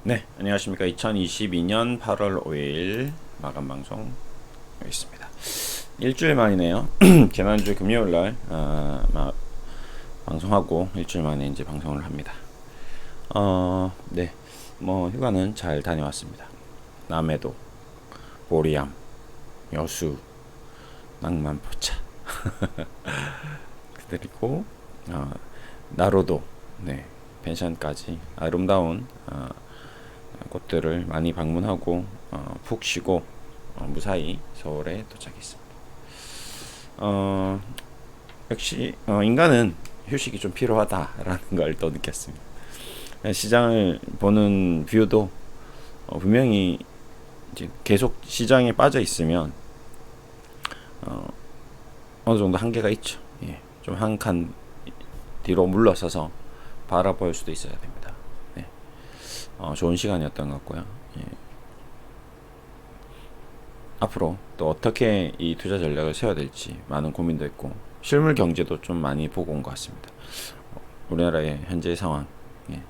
네, 안녕하십니까. 2022년 8월 5일 마감 방송 있습니다. 일주일 만이네요. 지난주 금요일 날 방송하고 일주일 만에 이제 방송을 합니다. 네, 뭐 휴가는 잘 다녀왔습니다. 남해도, 보리암, 여수, 낭만포차 그리고 나로도, 네, 펜션까지 아름다운 곳들을 많이 방문하고 푹 쉬고 무사히 서울에 도착했습니다. 역시 인간은 휴식이 좀 필요하다라는 걸 또 느꼈습니다. 시장을 보는 뷰도 분명히 이제 계속 시장에 빠져 있으면 어느 정도 한계가 있죠. 예, 좀 한 칸 뒤로 물러서서 바라볼 수도 있어야 됩니다. 네. 좋은 시간이었던 것 같고요. 예. 앞으로 또 어떻게 이 투자 전략을 세워야 될지 많은 고민도 있고 실물 경제도 좀 많이 보고 온 것 같습니다. 우리나라의 현재 상황, 예.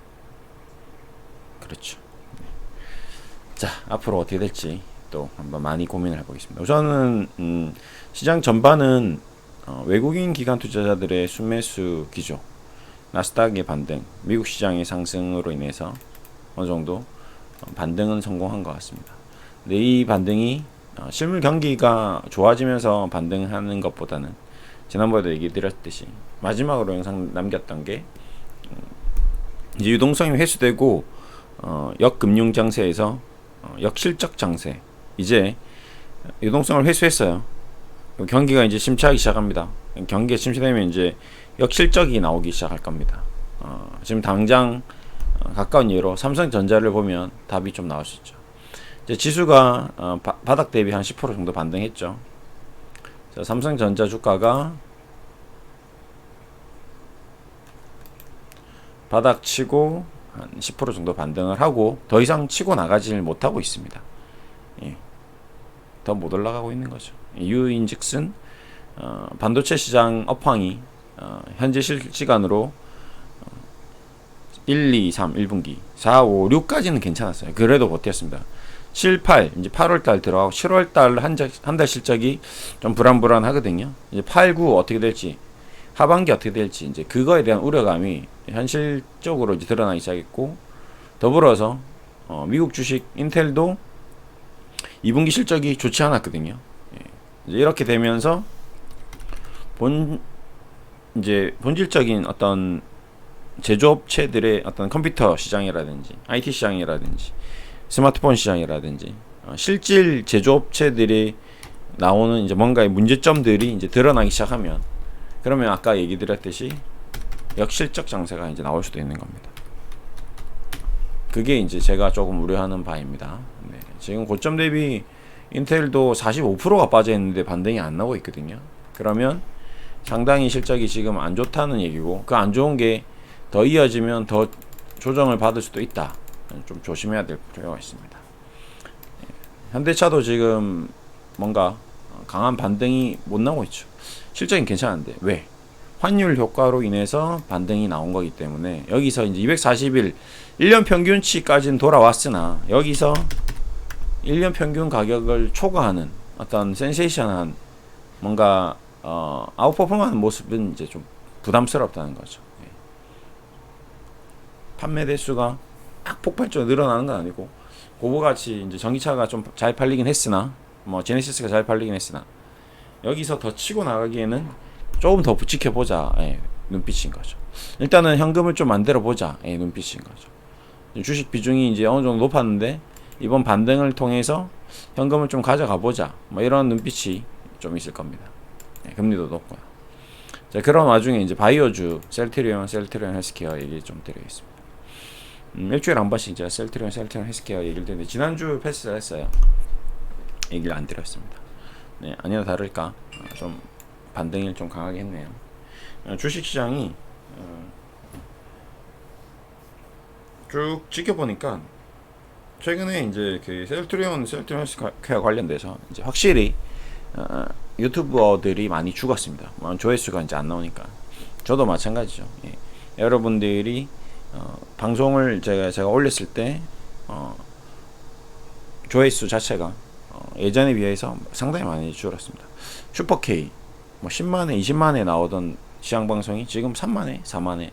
그렇죠. 자, 앞으로 어떻게 될지 또 한번 많이 고민을 해보겠습니다. 우선은 시장 전반은 외국인 기관 투자자들의 순매수 기조, 나스닥의 반등, 미국 시장의 상승으로 인해서 어느 정도 반등은 성공한 것 같습니다. 근데 이 반등이 실물 경기가 좋아지면서 반등하는 것보다는 지난번에도 얘기 드렸듯이 마지막으로 영상 남겼던 게 이제 유동성이 회수되고 역금융 장세에서 역실적 장세, 이제 유동성을 회수했어요. 경기가 이제 침체하기 시작합니다. 경기가 침체되면 이제 역실적이 나오기 시작할 겁니다. 지금 당장 가까운 예로 삼성전자를 보면 답이 좀 나올 수 있죠. 이제 지수가 바닥 대비 한 10% 정도 반등했죠. 삼성전자 주가가 바닥 치고 한 10% 정도 반등을 하고 더 이상 치고 나가지를 못하고 있습니다. 예. 더 못 올라가고 있는 거죠. 이유인즉슨 반도체 시장 업황이 현재 실시간으로 1, 2, 3, 1분기 4, 5, 6까지는 괜찮았어요. 그래도 버텼습니다. 7, 8, 이제 8월달 들어가고 7월달 한 달 실적이 좀 불안불안하거든요. 이제 8, 9 어떻게 될지, 하반기 어떻게 될지, 이제 그거에 대한 우려감이 현실적으로 이제 드러나기 시작했고, 더불어서 미국 주식 인텔도 2분기 실적이 좋지 않았거든요. 예. 이제 이렇게 되면서 이제 본질적인 어떤 제조업체들의 어떤 컴퓨터 시장이라든지 IT 시장이라든지 스마트폰 시장이라든지 실질 제조업체들이 나오는 이제 뭔가의 문제점들이 이제 드러나기 시작하면, 그러면 아까 얘기 드렸듯이 역실적 장세가 이제 나올 수도 있는 겁니다. 그게 이제 제가 조금 우려하는 바입니다. 네. 지금 고점 대비 인텔도 45%가 빠져 있는데 반등이 안 나오고 있거든요. 그러면 상당히 실적이 지금 안 좋다는 얘기고, 그 안 좋은 게 더 이어지면 더 조정을 받을 수도 있다. 좀 조심해야 될 필요가 있습니다. 현대차도 지금 뭔가 강한 반등이 못 나오고 있죠. 실적이 괜찮은데 왜? 환율 효과로 인해서 반등이 나온 거기 때문에 여기서 이제 240일 1년 평균치까지는 돌아왔으나 여기서 1년 평균 가격을 초과하는 어떤 센세이션한 뭔가 아웃퍼폼하는 모습은 이제 좀 부담스럽다는 거죠. 예. 판매 대수가 딱 폭발적으로 늘어나는 건 아니고 고부가치 이제 전기차가 좀 잘 팔리긴 했으나, 뭐 제네시스가 잘 팔리긴 했으나 여기서 더 치고 나가기에는 조금 더 지켜보자, 예, 눈빛인 거죠. 일단은 현금을 좀 만들어 보자, 예, 눈빛인 거죠. 주식 비중이 이제 어느 정도 높았는데 이번 반등을 통해서 현금을 좀 가져가 보자, 뭐 이런 눈빛이 좀 있을 겁니다. 예, 금리도 높고요. 자, 그런 와중에 이제 바이오주 셀트리온 헬스케어 얘기 좀 드리겠습니다. 일주일에 한 번씩 제가 셀트리온 헬스케어 얘기를 드렸는데 지난주 패스를 했어요. 얘기를 안 드렸습니다. 네, 아니나 다를까 좀 반등을 좀 강하게 했네요. 주식시장이 쭉 지켜보니까 최근에 이제 그 셀트리온 헬스케어 관련돼서 이제 확실히 유튜버들이 많이 죽었습니다. 조회수가 이제 안 나오니까. 저도 마찬가지죠. 예. 여러분들이 방송을 제가 올렸을 때 조회수 자체가 예전에 비해서 상당히 많이 줄었습니다. 슈퍼K 뭐 10만회, 20만회 나오던 시장 방송이 지금 3만회, 4만회.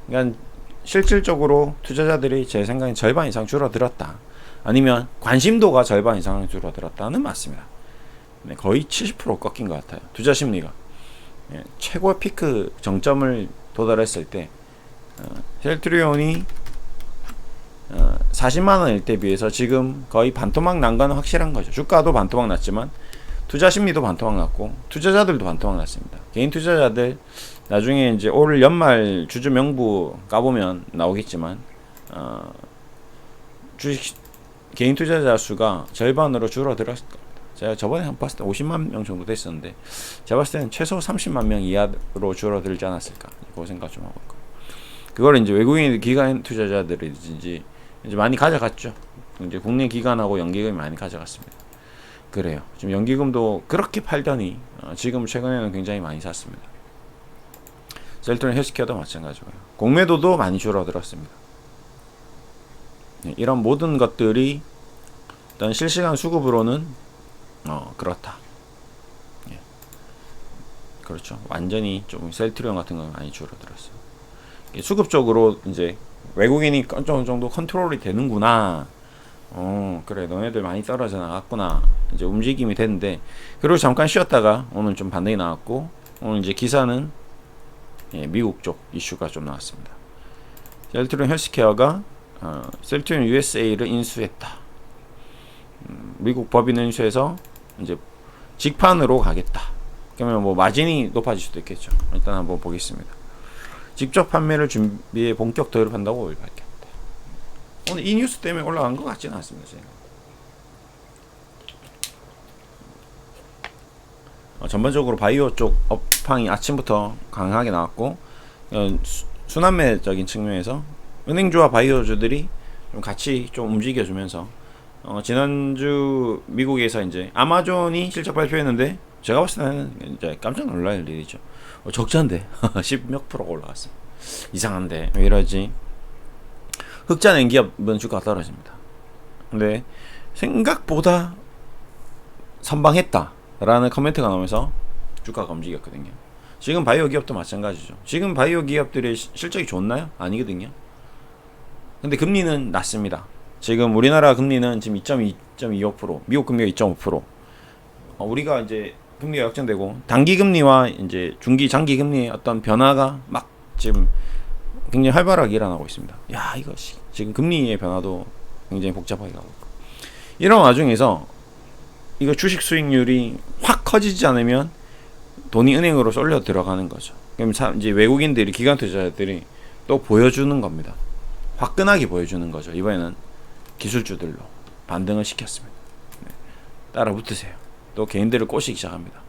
그러니까 실질적으로 투자자들이 제 생각엔 절반 이상 줄어들었다. 아니면 관심도가 절반 이상 줄어들었다는 맞습니다. 네, 거의 70% 꺾인 것 같아요. 투자 심리가. 예, 최고의 피크 정점을 도달했을 때 셀트리온이 40만 원일 때 비해서 지금 거의 반토막 난 건 확실한 거죠. 주가도 반토막 났지만 투자 심리도 반토막 났고 투자자들도 반토막 났습니다. 개인 투자자들 나중에 이제 올 연말 주주 명부 까보면 나오겠지만 주식 개인 투자자 수가 절반으로 줄어들었을 겁니다. 제가 저번에 한 봤을 때 50만 명 정도 됐었는데 제가 봤을 때는 최소 30만 명 이하로 줄어들지 않았을까 그거 생각 좀 하고 있고 그걸 이제 외국인 기관 투자자들이든지 이제 많이 가져갔죠. 이제 국내 기관하고 연기금이 많이 가져갔습니다. 그래요. 지금 연기금도 그렇게 팔더니 지금 최근에는 굉장히 많이 샀습니다. 셀트리온 헬스케어도 마찬가지고요. 공매도도 많이 줄어들었습니다. 네, 이런 모든 것들이 일단 실시간 수급으로는 그렇다. 예. 그렇죠. 완전히 좀 셀트리온 같은 건 많이 줄어들었어요. 수급적으로 이제 외국인이 어느 정도 컨트롤이 되는구나. 그래 너네들 많이 떨어져 나갔구나. 이제 움직임이 됐는데 그리고 잠깐 쉬었다가 오늘 좀 반등이 나왔고 오늘 이제 기사는 미국 쪽 이슈가 좀 나왔습니다. 셀트리온 헬스케어가 셀트리온 USA를 인수했다. 미국 법인 인수해서 이제 직판으로 가겠다. 그러면 뭐 마진이 높아질 수도 있겠죠. 일단 한번 보겠습니다. 직접 판매를 준비해 본격 도입한다고 밝혔다. 오늘 이 뉴스 때문에 올라간 것 같지는 않습니다. 제가. 전반적으로 바이오 쪽 업황이 아침부터 강하게 나왔고 순환매적인 측면에서 은행주와 바이오주들이 좀 같이 좀 움직여주면서 지난주 미국에서 이제 아마존이 실적 발표했는데 제가 봤을 때는 이제 깜짝 놀랄 일이죠. 적자인데 10몇 프로가 올라갔어요. 이상한데 왜 이러지? 흑자 낸 기업은 주가가 떨어집니다. 근데 생각보다 선방했다라는 코멘트가 나오면서 주가가 움직였거든요. 지금 바이오 기업도 마찬가지죠. 지금 바이오 기업들의 실적이 좋나요? 아니거든요. 근데 금리는 낮습니다. 지금 우리나라 금리는 지금 2.25%, 미국 금리가 2.5%. 우리가 이제 금리가 역전되고 단기 금리와 이제 중기 장기 금리의 어떤 변화가 막 지금 굉장히 활발하게 일어나고 있습니다. 야, 이거 지금 금리의 변화도 굉장히 복잡하게 가고 있고. 이런 와중에서 이거 주식 수익률이 확 커지지 않으면 돈이 은행으로 쏠려 들어가는 거죠. 그럼 이제 외국인들이 기관 투자자들이 또 보여주는 겁니다. 화끈하게 보여주는 거죠. 이번에는 기술주들로 반등을 시켰습니다. 네. 따라 붙으세요. 또 개인들을 꼬시기 시작합니다.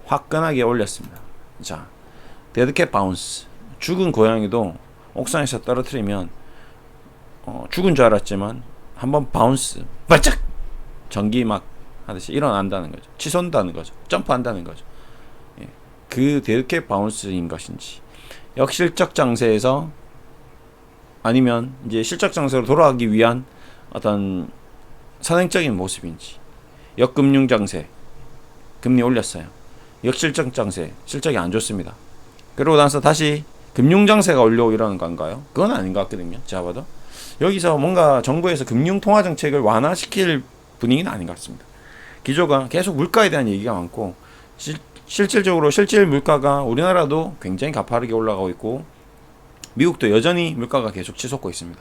화끈하게 올렸습니다. 자, 데드캣 바운스. 죽은 고양이도 옥상에서 떨어뜨리면 죽은 줄 알았지만 한번 바운스 발짝 전기 막 하듯이 일어난다는 거죠. 치솟는다는 거죠. 점프한다는 거죠. 예. 그 데드캣 바운스인 것인지 역실적 장세에서 아니면 이제 실적 장세로 돌아가기 위한 어떤 선행적인 모습인지 역금융 장세 금리 올렸어요. 역실적 장세 실적이 안 좋습니다. 그러고 나서 다시 금융 장세가 올려고 이러는 건가요? 그건 아닌 것 같거든요. 제가 봐도 여기서 뭔가 정부에서 금융 통화 정책을 완화시킬 분위기는 아닌 것 같습니다. 기조가 계속 물가에 대한 얘기가 많고 실질적으로 실질 물가가 우리나라도 굉장히 가파르게 올라가고 있고 미국도 여전히 물가가 계속 치솟고 있습니다.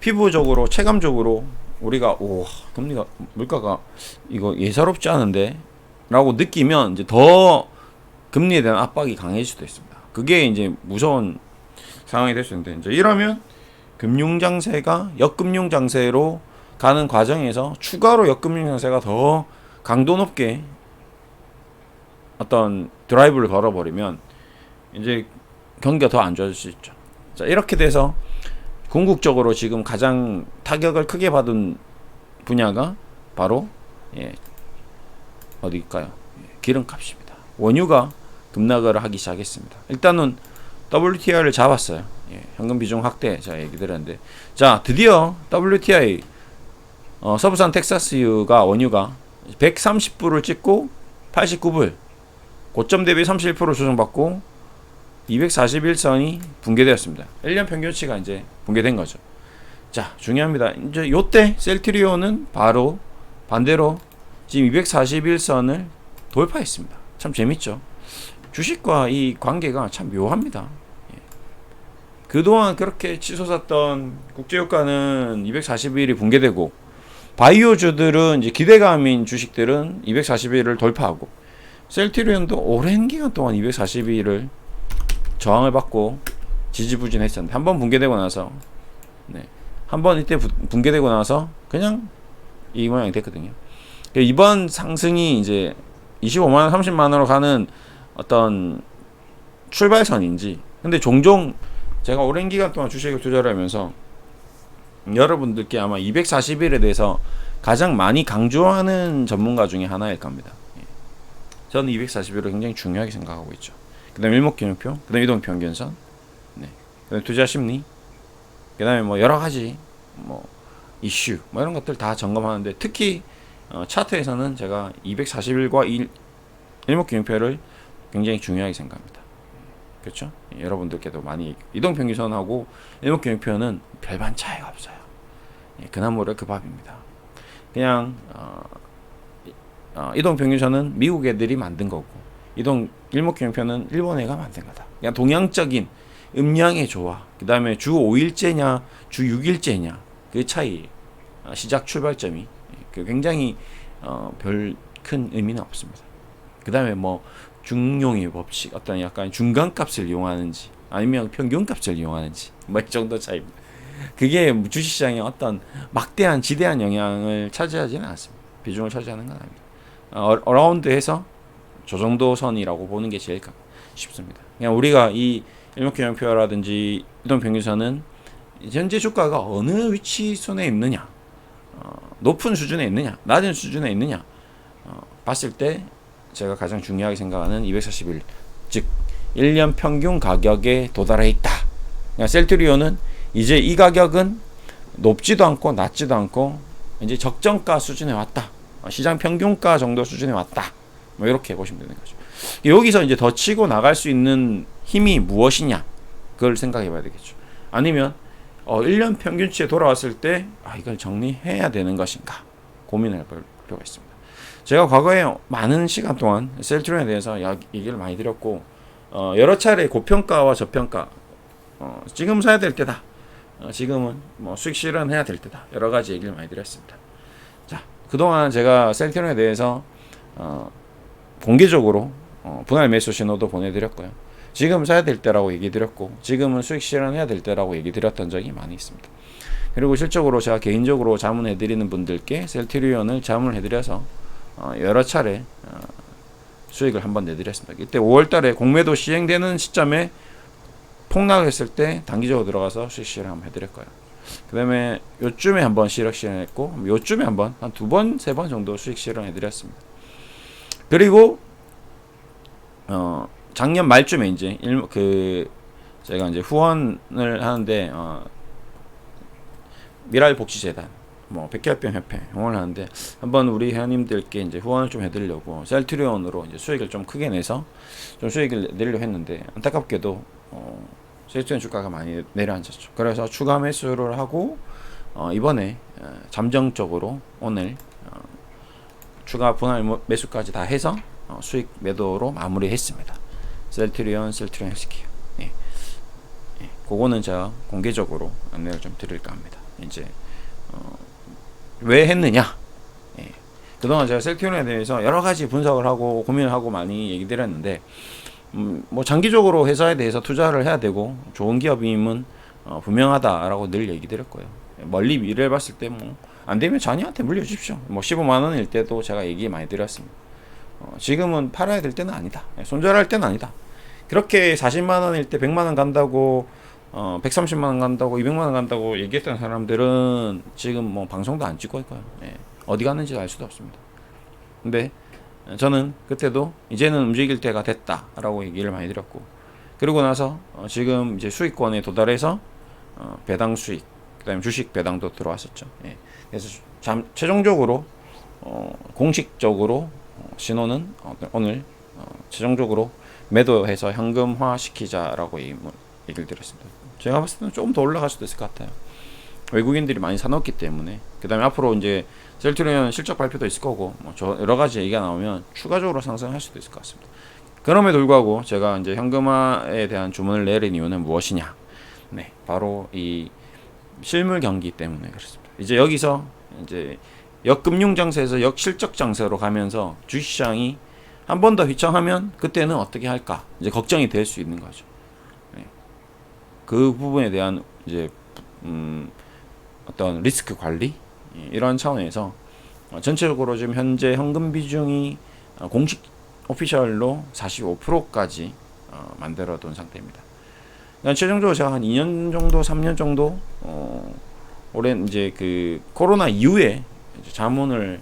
피부적으로 체감적으로 우리가 금리가 물가가 이거 예사롭지 않은데 라고 느끼면 이제 더 금리에 대한 압박이 강해질 수도 있습니다. 그게 이제 무서운 상황이 될 수 있는데 이제 이러면 금융 장세가 역금융 장세로 가는 과정에서 추가로 역금융 장세가 더 강도 높게 어떤 드라이브를 걸어버리면 이제 경기가 더 안 좋아질 수 있죠. 자, 이렇게 돼서 궁극적으로 지금 가장 타격을 크게 받은 분야가 바로 어디일까요? 기름값입니다. 원유가 급락을 하기 시작했습니다. 일단은 WTI를 잡았어요. 예, 현금 비중 확대 제가 얘기 드렸는데, 자 드디어 WTI 서부산 텍사스유가 원유가 130불을 찍고 89불 고점 대비 31% 조정받고 241선이 붕괴되었습니다. 1년 평균치가 이제 붕괴된 거죠. 자, 중요합니다. 이제 요때 셀트리온은 바로 반대로 지금 241선을 돌파했습니다. 참 재밌죠. 주식과 이 관계가 참 묘합니다. 예. 그동안 그렇게 치솟았던 국제유가는 241이 붕괴되고, 바이오주들은 이제 기대감인 주식들은 241을 돌파하고, 셀트리온도 오랜 기간 동안 241을 저항을 받고 지지부진했었는데, 한번 붕괴되고 나서, 네, 한번 이때 붕괴되고 나서 그냥 이 모양이 됐거든요. 이번 상승이 이제 25만원, 30만원으로 가는 어떤 출발선인지, 근데 종종 제가 오랜 기간 동안 주식을 투자를 하면서 여러분들께 아마 241에 대해서 가장 많이 강조하는 전문가 중에 하나일 겁니다. 저는 241을 굉장히 중요하게 생각하고 있죠. 그 다음에 일목균형표, 그 다음에 이동평균선, 네, 그 다음에 투자심리, 그 다음에 뭐 여러가지 뭐 이슈 뭐 이런 것들 다 점검하는데, 특히 차트에서는 제가 241과 일목균형표를 굉장히 중요하게 생각합니다. 그렇죠? 여러분들께도 많이 이동평균선하고 일목균형표는 별반 차이가 없어요. 그나물의 그 밥입니다. 그냥 이동평균선은 미국 애들이 만든 거고, 일목균형표는 일본 애가 만든 거다. 그냥 동양적인 음량의 조화, 그 다음에 주 5일째냐 주 6일째냐 그 차이, 시작 출발점이 굉장히 별 큰 의미는 없습니다. 그 다음에 뭐 중용의 법칙, 어떤 약간 중간값을 이용하는지 아니면 평균값을 이용하는지 뭐 이 정도 차이입니다. 그게 주식시장에 어떤 막대한 지대한 영향을 차지하지는 않습니다. 비중을 차지하는 건 아닙니다. 어라운드에서 저 정도 선이라고 보는 게 제일 쉽습니다. 그냥 우리가 이 일목균형표라든지 이동평균선은 현재 주가가 어느 위치선에 있느냐, 높은 수준에 있느냐, 낮은 수준에 있느냐 봤을 때 제가 가장 중요하게 생각하는 241, 즉 1년 평균 가격에 도달해 있다. 그러니까 셀트리온은 이제 이 가격은 높지도 않고 낮지도 않고 이제 적정가 수준에 왔다. 시장 평균가 정도 수준에 왔다. 뭐 이렇게 보시면 되는 거죠. 여기서 이제 더 치고 나갈 수 있는 힘이 무엇이냐, 그걸 생각해 봐야 되겠죠. 아니면 1년 평균치에 돌아왔을 때 이걸 정리해야 되는 것인가 고민을 해볼 필요가 있습니다. 제가 과거에 많은 시간 동안 셀트리온에 대해서 얘기를 많이 드렸고, 여러 차례 고평가와 저평가, 지금 사야 될 때다, 지금은 뭐 수익 실현해야 될 때다, 여러 가지 얘기를 많이 드렸습니다. 자, 그동안 제가 셀트리온에 대해서 공개적으로 분할 매수 신호도 보내드렸고요. 지금 사야 될 때라고 얘기 드렸고, 지금은 수익 실현해야 될 때라고 얘기 드렸던 적이 많이 있습니다. 그리고 실적으로 제가 개인적으로 자문해드리는 분들께 셀트리온을 자문해드려서 여러 차례 수익을 한번 내드렸습니다. 이때 5월달에 공매도 시행되는 시점에 폭락했을 때 단기적으로 들어가서 수익 실현 한번 해드렸고요. 그 다음에 요쯤에 한번 수익 실현했고, 요쯤에 한번 한 2번, 3번 정도 수익 실현해드렸습니다. 그리고 작년 말쯤에 이제 제가 이제 후원을 하는데, 미랄복지재단, 뭐 백혈병 협회 후원을 하는데, 한번 우리 회원님들께 이제 후원을 좀 해드리려고 셀트리온으로 이제 수익을 좀 크게 내서 좀 수익을 내려고 했는데, 안타깝게도 셀트리온 주가가 많이 내려앉았죠. 그래서 추가 매수를 하고 이번에 잠정적으로 오늘 추가 분할 매수까지 다 해서 수익 매도로 마무리했습니다. 셀트리온 헬스케어. 예. 그거는 제가 공개적으로 안내를 좀 드릴까 합니다. 이제 왜 했느냐? 예. 그동안 제가 셀트리온에 대해서 여러 가지 분석을 하고 고민을 하고 많이 얘기 드렸는데, 뭐 장기적으로 회사에 대해서 투자를 해야 되고 좋은 기업임은 분명하다라고 늘 얘기 드렸고요. 멀리 미래를 봤을 때 뭐 안 되면 자녀한테 물려주십시오. 뭐 15만 원일 때도 제가 얘기 많이 드렸습니다. 지금은 팔아야 될 때는 아니다. 손절할 때는 아니다. 그렇게 40만 원일 때 100만 원 간다고 130만 원 간다고 200만 원 간다고 얘기했던 사람들은 지금 뭐 방송도 안 찍고 있고요. 예. 어디 갔는지 알 수도 없습니다. 근데 저는 그때도 이제는 움직일 때가 됐다라고 얘기를 많이 드렸고, 그러고 나서 지금 이제 수익권에 도달해서 배당 수익, 그다음에 주식 배당도 들어왔었죠. 예. 그래서 최종적으로 공식적으로 신호는 오늘 최종적으로 매도해서 현금화 시키자라고 얘기를 드렸습니다. 제가 봤을 때는 조금 더 올라갈 수도 있을 것 같아요. 외국인들이 많이 사놓기 때문에. 그 다음에 앞으로 이제 셀트리온 실적 발표도 있을 거고, 뭐 여러 가지 얘기가 나오면 추가적으로 상승할 수도 있을 것 같습니다. 그럼에도 불구하고 제가 이제 현금화에 대한 주문을 내린 이유는 무엇이냐? 네, 바로 이 실물 경기 때문에 그렇습니다. 이제 여기서 이제 역금융 장세에서 역실적 장세로 가면서 주식시장이 한 번 더 휘청하면 그때는 어떻게 할까? 이제 걱정이 될 수 있는 거죠. 네. 그 부분에 대한 이제 어떤 리스크 관리 이런 차원에서 전체적으로 지금 현재 현금 비중이 공식 오피셜로 45%까지 만들어둔 상태입니다. 최종적으로 제가 한 2년 정도, 3년 정도 올해 이제 그 코로나 이후에 이제 자문을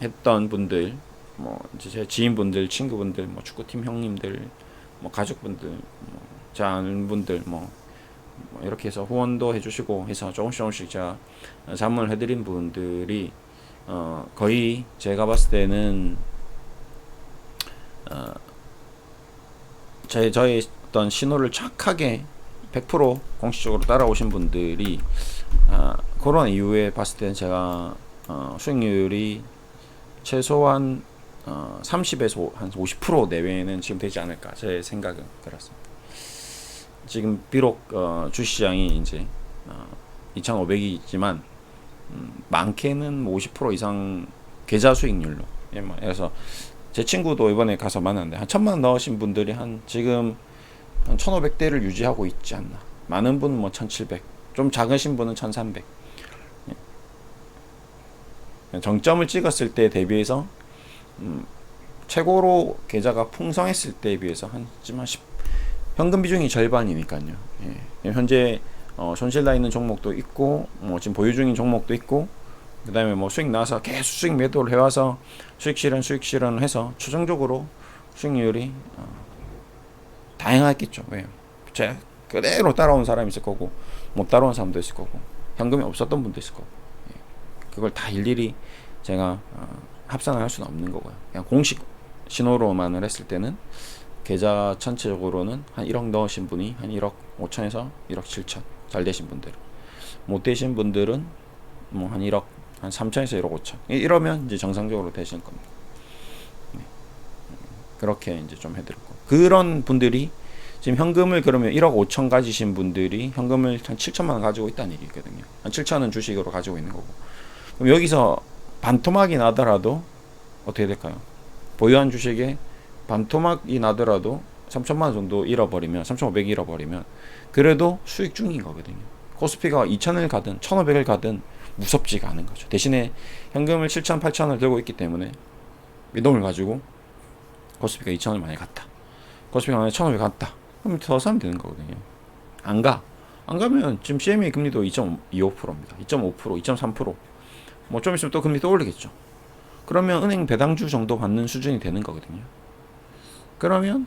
했던 분들, 뭐 이제 제 지인분들, 친구분들, 뭐 축구팀 형님들, 뭐 가족분들, 뭐 제 아는 분들, 뭐 이렇게 해서 후원도 해주시고 해서 조금씩 제가 자문을 해드린 분들이 거의 제가 봤을 때는 저의 어떤 신호를 착하게 100% 공식적으로 따라오신 분들이 코로나 이후에 봤을 때는 제가 수익률이 최소한 30에서 한 50% 내외는 지금 되지 않을까 제 생각은 그렇습니다. 지금 비록 주시장이 이제 2,500이 있지만 많게는 50% 이상 계좌 수익률로. 그래서 제 친구도 이번에 가서 만났는데 한 1,000만 넣으신 분들이 한 지금 한 1,500대를 유지하고 있지 않나. 많은 분은 뭐 1,700, 좀 작으신 분은 1,300. 정점을 찍었을 때 대비해서 최고로 계좌가 풍성했을 때에 비해서 한 10, 현금 비중이 절반이니까요. 예. 현재 손실 나 있는 종목도 있고, 뭐 지금 보유 중인 종목도 있고, 그 다음에 뭐 수익 나서 계속 수익 매도를 해와서 수익 실현을 해서 최종적으로 수익률이 다양하겠죠. 왜요? 제가 그대로 따라온 사람이 있을 거고, 못 따라온 사람도 있을 거고, 현금이 없었던 분도 있을 거고, 예. 그걸 다 일일이 제가 합산을 할 수는 없는 거고요. 그냥 공식 신호로만을 했을 때는 계좌 전체적으로는 한 1억 넣으신 분이 한 1억 5천에서 1억 7천 잘 되신 분들은, 못 되신 분들은 뭐 한 1억 한 3천에서 1억 5천 이러면 이제 정상적으로 되실 겁니다. 네. 그렇게 이제 좀 해드렸고, 그런 분들이 지금 현금을 그러면 1억 5천 가지신 분들이 현금을 한 7천만 원 가지고 있다는 얘기거든요. 한 7천은 주식으로 가지고 있는 거고, 그럼 여기서 반토막이 나더라도 어떻게 될까요? 보유한 주식에 반토막이 나더라도 3천만 원 정도 잃어버리면, 3,500 잃어버리면 그래도 수익 중인 거거든요. 코스피가 2천을 가든 1,500을 가든 무섭지가 않은 거죠. 대신에 현금을 7천, 8천을 들고 있기 때문에 이동을 가지고 코스피가 2천을 많이 갔다, 코스피가 만약에 1,500 갔다, 그럼 더 사면 되는 거거든요. 안 가면 지금 CMA 금리도 2.25%입니다. 2.5%, 2.3%. 뭐 좀 있으면 또 금리 또 올리겠죠. 그러면 은행 배당주 정도 받는 수준이 되는 거거든요. 그러면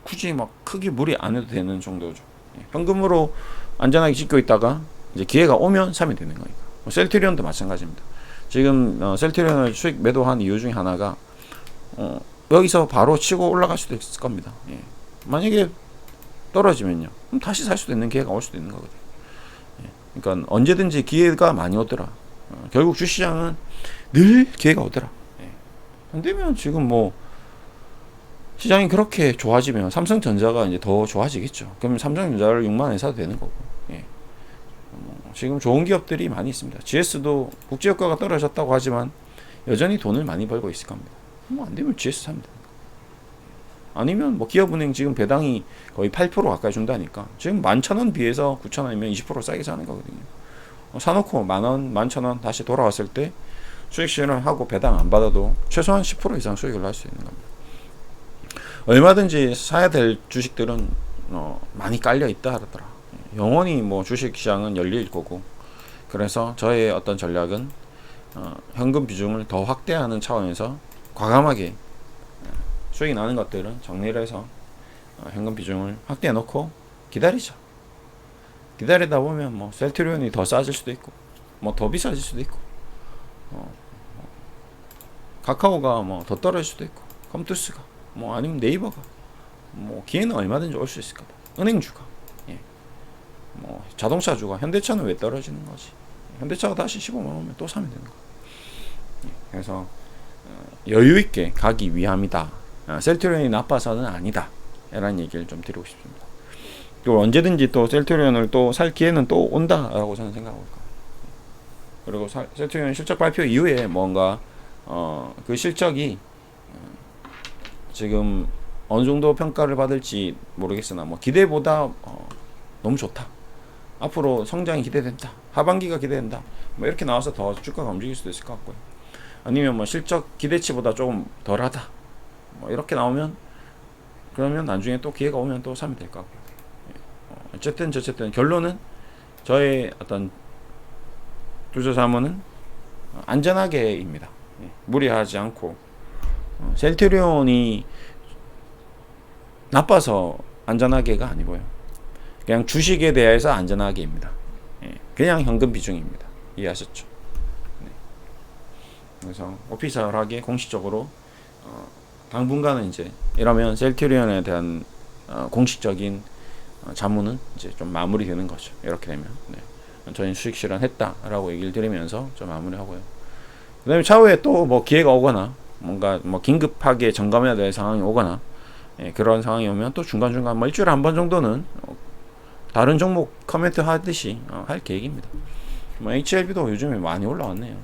굳이 막 크게 무리 안 해도 되는 정도죠. 현금으로 안전하게 지키고 있다가 이제 기회가 오면 사면 되는 거니까. 셀트리온도 마찬가지입니다. 지금 셀트리온을 수익 매도한 이유 중에 하나가 여기서 바로 치고 올라갈 수도 있을 겁니다. 예. 만약에 떨어지면요, 그럼 다시 살 수도 있는 기회가 올 수도 있는 거거든요. 예. 그러니까 언제든지 기회가 많이 오더라. 결국 주시장은 늘 기회가 오더라. 예. 안 되면 지금 뭐 시장이 그렇게 좋아지면 삼성전자가 이제 더 좋아지겠죠. 그러면 삼성전자를 6만 원에 사도 되는 거고. 예. 지금 좋은 기업들이 많이 있습니다. GS도 국제유가가 떨어졌다고 하지만 여전히 돈을 많이 벌고 있을 겁니다. 뭐 안 되면 GS 사면 됩니다. 아니면 뭐 기업은행 지금 배당이 거의 8% 가까이 준다니까 지금 11,000원 비해서 9,000원이면 20% 싸게 사는 거거든요. 사놓고 만원, 11,000원 다시 돌아왔을 때 수익 실현을 하고 배당 안 받아도 최소한 10% 이상 수익을 날 수 있는 겁니다. 얼마든지 사야 될 주식들은 많이 깔려 있다 하더라. 영원히 뭐 주식 시장은 열릴 거고, 그래서 저의 어떤 전략은 현금 비중을 더 확대하는 차원에서 과감하게 수익이 나는 것들은 정리를 해서 현금 비중을 확대해 놓고 기다리자. 기다리다 보면 뭐 셀트리온이 더 싸질 수도 있고 뭐 더 비싸질 수도 있고 카카오가 뭐 더 떨어질 수도 있고 컴투스가 뭐 아니면 네이버가 뭐 기회는 얼마든지 올 수 있을 거다. 은행주가 뭐 자동차주가 현대차는 왜 떨어지는 거지? 현대차가 다시 15만 원 오면 또 사면 되는 거. 그래서 여유 있게 가기 위함이다. 셀트리온이 나빠서는 아니다. 라는 얘기를 좀 드리고 싶습니다. 그리고 언제든지 또 셀트리온을 또 살 기회는 또 온다라고 저는 생각하고 있고. 그리고 셀트리온 실적 발표 이후에 뭔가 그 실적이 지금 어느 정도 평가를 받을지 모르겠으나 뭐 기대보다 너무 좋다. 앞으로 성장이 기대된다. 하반기가 기대된다. 뭐 이렇게 나와서 더 주가가 움직일 수도 있을 것 같고요. 아니면 뭐 실적 기대치보다 조금 덜하다. 뭐 이렇게 나오면 그러면 나중에 또 기회가 오면 또 사면 될 것 같고요. 어쨌든 결론은 저의 어떤 투자 자문은 안전하게입니다. 무리하지 않고 셀트리온이 나빠서 안전하게가 아니고요. 그냥 주식에 대해서 안전하게입니다. 그냥 현금 비중입니다. 이해하셨죠? 그래서 오피셜하게 공식적으로 당분간은 이제 이러면 셀트리온에 대한 공식적인 자문은 이제 좀 마무리되는 거죠. 이렇게 되면 저희는 수익 실현했다라고 얘기를 드리면서 좀 마무리하고요. 그다음에 차후에 또 뭐 기회가 오거나 뭔가 뭐 긴급하게 점검해야 될 상황이 오거나 그런 상황이 오면 또 중간중간 뭐 일주일에 한 번 정도는 다른 종목 커멘트 하듯이 할 계획입니다. 뭐 HLB도 요즘에 많이 올라왔네요.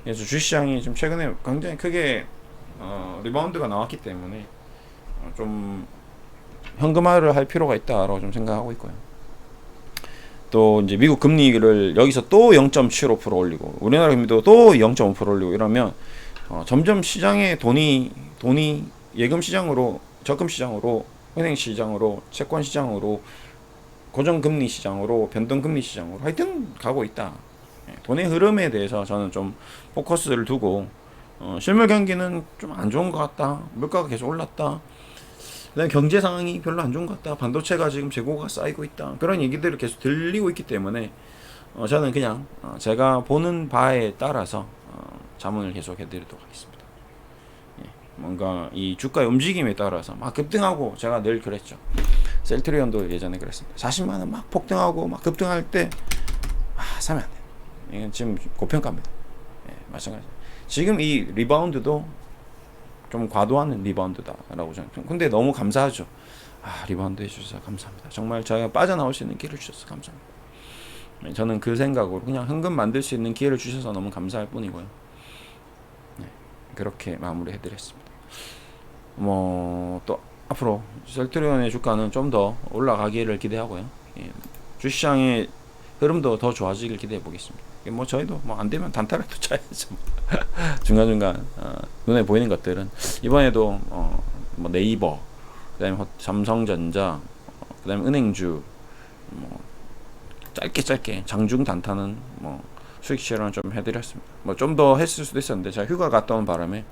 그래서 주시장이 지금 최근에 굉장히 크게 리바운드가 나왔기 때문에 좀 현금화를 할 필요가 있다라고 좀 생각하고 있고요. 또 이제 미국 금리를 여기서 또 0.75% 올리고 우리나라 금리도 또 0.5% 올리고 이러면 점점 시장의 돈이 예금 시장으로, 적금 시장으로, 은행 시장으로, 채권 시장으로, 고정금리 시장으로, 변동금리 시장으로 하여튼 가고 있다. 돈의 흐름에 대해서 저는 좀 포커스를 두고 실물 경기는 좀 안 좋은 것 같다. 물가가 계속 올랐다. 그다음에 경제 상황이 별로 안 좋은 것 같다. 반도체가 지금 재고가 쌓이고 있다. 그런 얘기들을 계속 들리고 있기 때문에 저는 그냥 제가 보는 바에 따라서 자문을 계속 해드리도록 하겠습니다. 뭔가 이 주가의 움직임에 따라서 막 급등하고, 제가 늘 그랬죠. 셀트리온도 예전에 그랬습니다. 40만 원 막 폭등하고 막 급등할 때 사면 안 돼. 이건 지금 고평가입니다. 마찬가지. 지금 이 리바운드도 좀 과도한 리바운드다라고 저는. 근데 너무 감사하죠. 리바운드 해주셔서 감사합니다. 정말 저희가 빠져나올 수 있는 기회를 주셔서 감사합니다. 저는 그 생각으로 그냥 현금 만들 수 있는 기회를 주셔서 너무 감사할 뿐이고요. 그렇게 마무리해드렸습니다. 뭐 또 앞으로 셀트리온의 주가는 좀 더 올라가기를 기대하고요. 주시장의 흐름도 더 좋아지길 기대해 보겠습니다. 뭐 저희도 뭐 안 되면 단타라도 쳐야죠. 중간중간 눈에 보이는 것들은 이번에도 뭐 네이버, 그다음에 삼성전자, 그다음에 은행주, 뭐 짧게 장중 단타는 뭐 수익 실현 좀 해드렸습니다. 뭐 좀 더 했을 수도 있었는데 제가 휴가 갔다 온 바람에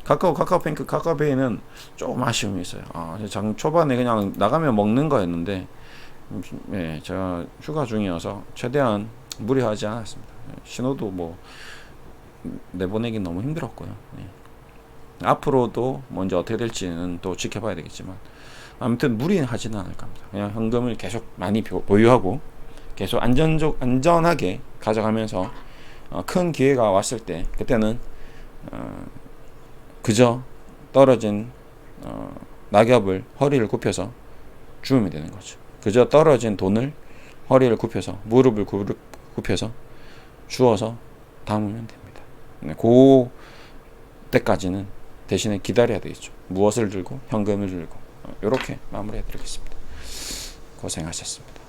카카오뱅크, 카카오페이는 조금 아쉬움이 있어요. 장 초반에 그냥 나가면 먹는 거였는데 제가 휴가 중이어서 최대한 무리하지 않았습니다. 신호도 뭐 내보내기 너무 힘들었고요. 앞으로도 뭐 이제 어떻게 될지는 또 지켜봐야 되겠지만 아무튼 무리하지는 않을 겁니다. 그냥 현금을 계속 많이 보유하고 계속 안전하게 가져가면서 큰 기회가 왔을 때 그때는 그저 떨어진 낙엽을 허리를 굽혀서 주우면 되는 거죠. 그저 떨어진 돈을 허리를 굽혀서, 무릎을 굽혀서 주워서 담으면 됩니다. 그 때까지는 대신에 기다려야 되겠죠. 무엇을 들고? 현금을 들고. 이렇게 마무리해 드리겠습니다. 고생하셨습니다.